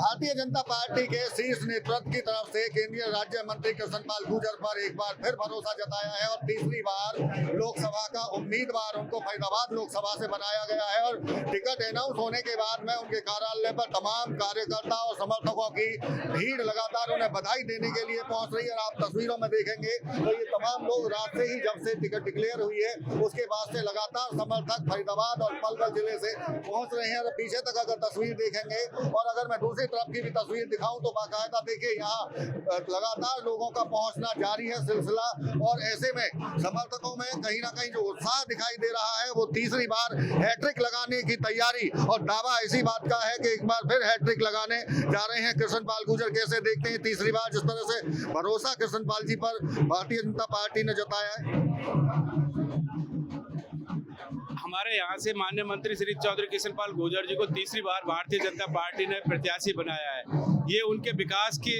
Bharatiya Janata party के शीर्ष नेतृत्व की तरफ से केंद्रीय राज्य मंत्री कृष्णपाल गुर्जर पर एक बार फिर भरोसा जताया है और तीसरी बार लोकसभा का उम्मीदवार उनको फरीदाबाद लोकसभा से बनाया गया है। और टिकट अनाउंस होने के बाद में उनके कार्यालय पर तमाम कार्यकर्ता और समर्थकों की भीड़ लगातार उन्हें बधाई देने के लिए पहुंच रही है। और आप तस्वीरों में देखेंगे तो ये तमाम लोग रात से ही, जब से टिकट डिक्लेयर हुई है उसके बाद से लगातार समर्थक फरीदाबाद और पलवल जिले से पहुंच रहे हैं। और पीछे तक अगर तस्वीर देखेंगे और अगर मैं दूसरी तरफ की भी तस्वीर दिखाऊं तो बाकायदा देखिए यहाँ लगातार लोगों का पहुंचना जारी है सिलसिला। और ऐसे में समर्थकों में कहीं ना कहीं जो उत्साह दिखाई दे रहा है वो तीसरी बार हैट्रिक लगाने की तैयारी और दावा इसी बात का है कि एक बार फिर हैट्रिक लगाने जा रहे हैं कृष्णपाल गुर्जर। कैसे देखते हैं तीसरी बार जिस तरह से भरोसा कृष्णपाल जी पर भारतीय जनता पार्टी ने जताया है? हमारे यहाँ से माननीय मंत्री श्री चौधरी कृष्णपाल गुर्जर जी को तीसरी बार भारतीय जनता पार्टी ने प्रत्याशी बनाया है। ये उनके विकास की,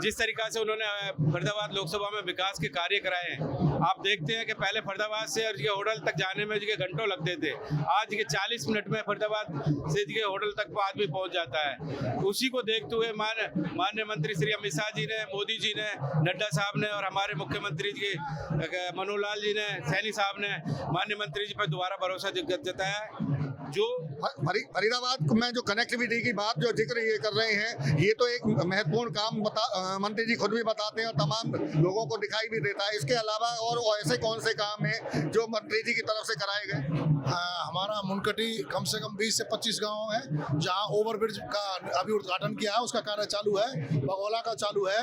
जिस तरीका से उन्होंने फरीदाबाद लोकसभा में विकास के कार्य कराए हैं। आप देखते हैं कि पहले फरीदाबाद से होटल तक जाने में घंटों लगते थे, आज के 40 मिनट में फरीदाबाद से होटल तक आदमी पहुंच जाता है। उसी को देखते हुए माननीय मंत्री श्री अमित शाह जी ने, मोदी जी ने, नड्डा साहब ने और हमारे मुख्यमंत्री जी मनोहर लाल जी ने, सैनी साहब ने माननीय मंत्री जी पर दोबारा भरोसा जताया है। जो फरीदाबाद में जो कनेक्टिविटी की बात जो जिक्र ये कर रहे हैं, ये तो एक महत्वपूर्ण काम मंत्री जी खुद भी बताते हैं और तमाम लोगों को दिखाई भी देता है। इसके अलावा और ऐसे कौन से काम हैं जो मंत्री जी की तरफ से कराए गए? हमारा मुनकटी कम से कम 20 से 25 गांव है जहां ओवरब्रिज का अभी उद्घाटन किया है, उसका कार्य चालू है। बगोला का चालू है,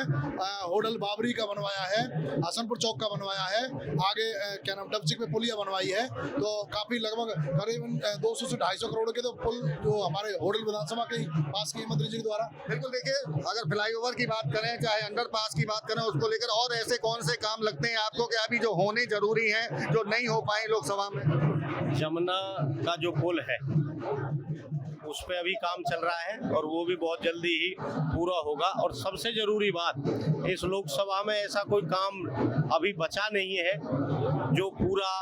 होटल बाबरी का बनवाया है, हसनपुर चौक का बनवाया है, आगे क्या नाम डबचिक में पुलिया बनवाई है। तो काफी लगभग करीबन 200 से 250 करोड़ के तो पुल जो हमारे होटल विधानसभा के पास की मंत्री जी के द्वारा। बिल्कुल, देखिए अगर फ्लाईओवर की बात करें चाहे अंडरपास की बात करें, उसको लेकर और ऐसे कौन से काम लगते हैं आपको कि अभी जो होने जरूरी हैं जो नहीं हो पाए लोकसभा में? जमुना का जो पुल है उस पे अभी काम चल रहा है और वो भी बहुत जल्दी ही पूरा होगा। और सबसे जरूरी बात, इस लोकसभा में ऐसा कोई काम अभी बचा नहीं है जो पूरा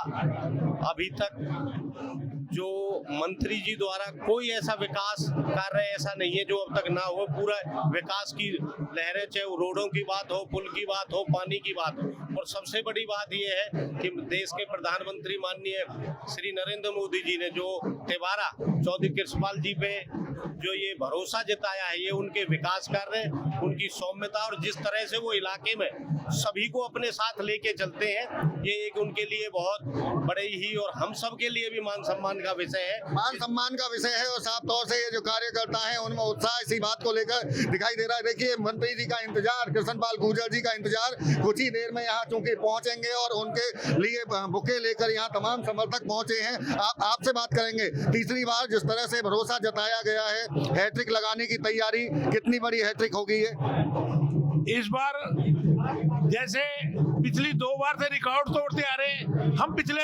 अभी तक जो मंत्री जी द्वारा कोई ऐसा विकास कार्य ऐसा नहीं है जो अब तक ना हो। पूरा विकास की लहरें, चाहे वो रोडों की बात हो, पुल की बात हो, पानी की बात हो। और सबसे बड़ी बात यह है कि देश के प्रधानमंत्री माननीय श्री नरेंद्र मोदी जी ने जो तिवारा चौधरी कृष्णपाल जी पे जो ये भरोसा जताया है, ये उनके विकास कार्य, उनकी सौम्यता और जिस तरह से वो इलाके में सभी को अपने साथ लेके चलते हैं, ये एक उनके लिए बहुत बड़े ही और हम सब के लिए भी मान सम्मान का विषय है। मान सम्मान का विषय है और साफ तौर से ये जो कार्यकर्ता हैं उनमें उत्साह इसी बात को लेकर दिखाई दे रहा है। देखिए मंत्री जी का इंतजार, कृष्णपाल गुर्जर जी का इंतजार, कुछ ही देर में यहाँ चूंकि पहुंचेंगे और उनके लिए बुके लेकर यहाँ तमाम समर्थक पहुंचे हैं। आपसे बात करेंगे, तीसरी बार जिस तरह से भरोसा जताया गया है, हैट्रिक लगाने की तैयारी, कितनी बड़ी हैट्रिक होगी ये इस बार? जैसे पिछली 2 बार से रिकॉर्ड तोड़ते आ रहे हैं, हम पिछले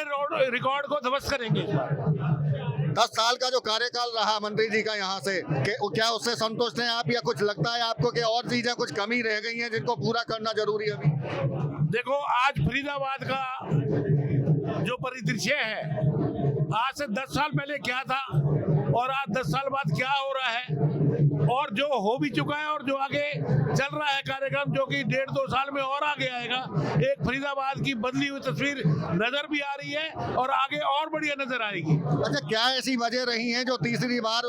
रिकॉर्ड को ध्वस्त करेंगे इस बार। 10 साल का जो कार्यकाल रहा मंत्री जी का यहाँ से, क्या उससे संतुष्ट हैं आप या कुछ लगता है आपको कि और चीजें कुछ कमी रह गई हैं जिनको पूरा करना जरूरी है अभी? देखो, आज फरीदाबाद का जो परिदृश्य है, आज से 10 साल पहले क्या था और आज 10 साल बाद क्या हो रहा है, और जो हो भी चुका है और जो आगे चल रहा है कार्यक्रम, जो कि 1.5-2 साल में और आगे आएगा। एक फरीदाबाद की बदली हुई तस्वीर नजर भी आ रही है और आगे और बढ़िया नजर आएगी। अच्छा, क्या ऐसी वजह रही है जो तीसरी बार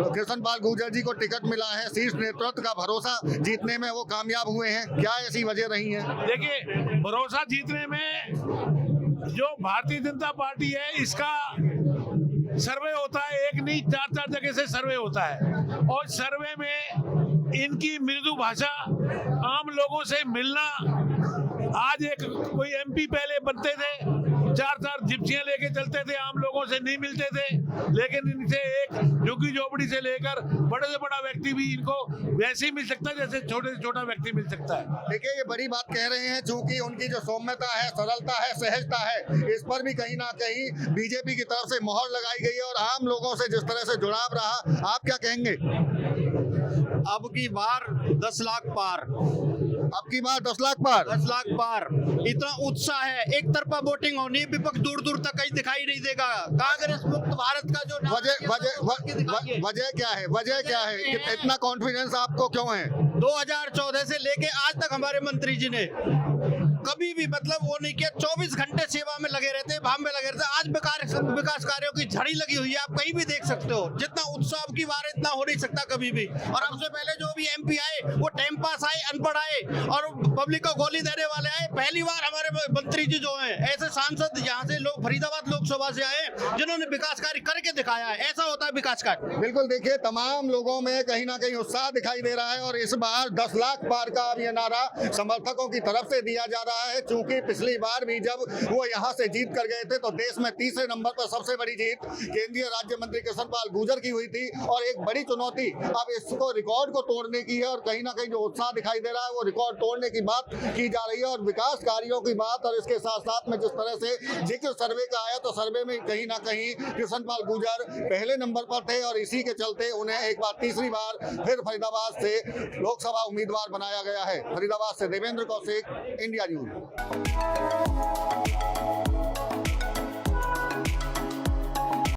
कृष्णपाल गुर्जर जी को टिकट मिला है, शीर्ष नेतृत्व का भरोसा जीतने में वो कामयाब हुए हैं? क्या ऐसी वजह रही है? देखिए, भरोसा जीतने में जो भारतीय जनता पार्टी है, इसका सर्वे होता है, एक नहीं 4 जगह से सर्वे होता है। और सर्वे में इनकी मृदु भाषा, आम लोगों से मिलना, आज एक कोई एमपी पहले बनते थे, 4 जिप्सियां लेके चलते थे, आम लोगों से नहीं मिलते थे, लेकिन इनसे एक झुग्गी झोपड़ी से लेकर बड़े से बड़ा व्यक्ति भी इनको वैसे ही मिल सकता है जैसे छोटे से छोटा व्यक्ति मिल सकता है। देखिए, ये बड़ी बात कह रहे हैं, चूंकि उनकी जो सौम्यता है, सरलता है, सहजता है, इस पर भी कहीं ना कहीं बीजेपी की तरफ से मोहर लगाई गई है और आम लोगों से जिस तरह से जुड़ाव रहा, आप क्या कहेंगे? अब की बार 10 लाख पार आपकी बात 10 लाख पार। 10 लाख पार। इतना उत्साह है, एक तरफा वोटिंग होनी, विपक्ष दूर दूर तक कहीं दिखाई नहीं देगा। कांग्रेस मुक्त भारत का जो वजह क्या है? वजह क्या है? इतना कॉन्फिडेंस आपको क्यों है? 2014 से लेके आज तक हमारे मंत्री जी ने कभी भी मतलब वो नहीं किया, 24 घंटे सेवा में लगे रहते हैं, भाव में लगे रहते हैं। आज विकास कार्यों की झड़ी लगी हुई है, आप कहीं भी देख सकते हो। जितना उत्साह की बार इतना हो नहीं सकता कभी भी। और हमसे पहले जो भी MP आए वो टाइम पास आए, अनपढ़ आए और पब्लिक को गोली देने वाले आए। पहली बार हमारे मंत्री जी जो हैं, ऐसे सांसद यहाँ से लोग फरीदाबाद लोकसभा से आए जिन्होंने विकास कार्य करके दिखाया है। ऐसा होता है विकास कार्य। बिल्कुल, देखिए तमाम लोगों में कहीं ना कहीं उत्साह दिखाई दे रहा है और इस बार 10 लाख पार का अब ये नारा समर्थकों की तरफ से दिया जा रहा है। चूंकि पिछली बार भी जब वो यहाँ से जीत कर गए थे तो देश में तीसरे नंबर पर सबसे बड़ी जीत केंद्रीय राज्य मंत्री कृष्ण पाल गुर्जर की हुई थी और एक बड़ी चुनौती अब इसको रिकॉर्ड को तोड़ने की है और कहीं ना कहीं जो उत्साह दिखाई दे रहा है वो रिकॉर्ड तोड़ने की बात की जा रही है और विकास कार्यों की बात। और इसके साथ साथ में जिस तरह से जिक्र सर्वे का आया तो सर्वे में कहीं ना कहीं कृष्ण पाल गुर्जर पहले नंबर पर थे और इसी के चलते उन्हें एक बार तीसरी बार फिर फरीदाबाद से लोकसभा उम्मीदवार बनाया गया है। फरीदाबाद से देवेंद्र कौशिक, इंडिया न्यूज।